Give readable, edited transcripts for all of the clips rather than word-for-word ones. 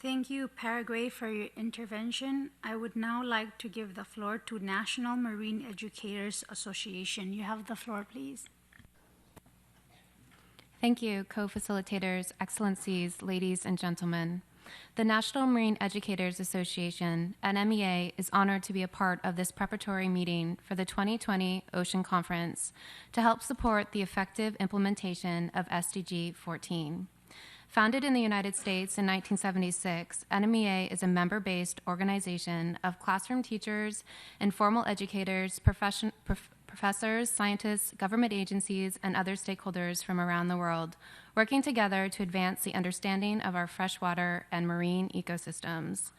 Thank you, Paraguay, for your intervention. I would now like to give the floor to National Marine Educators Association. You have the floor, please. Thank you, co-facilitators, excellencies, ladies and gentlemen. The National Marine Educators Association, NMEA, is honored to be a part of this preparatory meeting for the 2020 Ocean Conference to help support the effective implementation of SDG 14. Founded in the United States in 1976, NMEA is a member-based organization of classroom teachers, informal educators, professors, scientists, government agencies, and other stakeholders from around the world, working together to advance the understanding of our freshwater and marine ecosystems.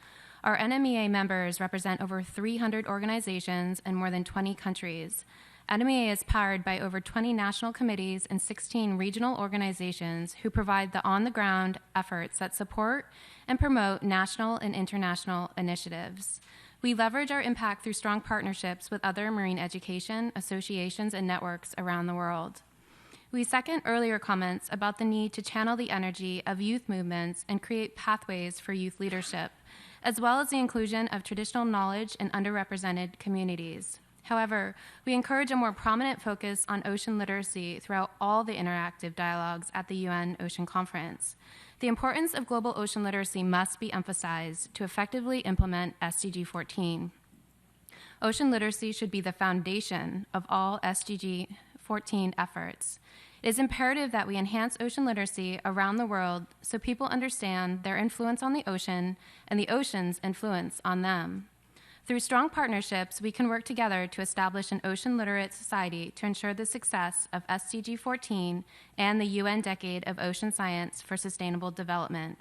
Our NMEA members represent over 300 organizations in more than 20 countries. NMEA is powered by over 20 national committees and 16 regional organizations who provide the on-the-ground efforts that support and promote national and international initiatives. We leverage our impact through strong partnerships with other marine education associations and networks around the world. We second earlier comments about the need to channel the energy of youth movements and create pathways for youth leadership, as well as the inclusion of traditional knowledge in underrepresented communities. However, we encourage a more prominent focus on ocean literacy throughout all the interactive dialogues at the UN Ocean Conference. The importance of global ocean literacy must be emphasized to effectively implement SDG 14. Ocean literacy should be the foundation of all SDG 14 efforts. It is imperative that we enhance ocean literacy around the world so people understand their influence on the ocean and the ocean's influence on them. Through strong partnerships, we can work together to establish an ocean literate society to ensure the success of SDG 14 and the UN Decade of Ocean Science for Sustainable Development.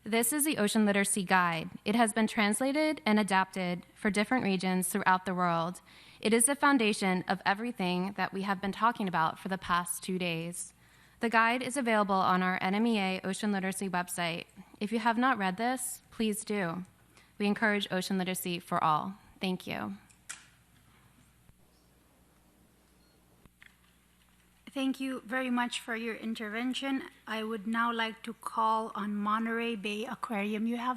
This is the Ocean Literacy Guide. It has been translated and adapted for different regions throughout the world. It is the foundation of everything that we have been talking about for the past 2 days. The guide is available on our NMEA Ocean Literacy website. If you have not read this, please do. We encourage ocean literacy for all. Thank you. Thank you very much for your intervention. I would now like to call on Monterey Bay Aquarium. You have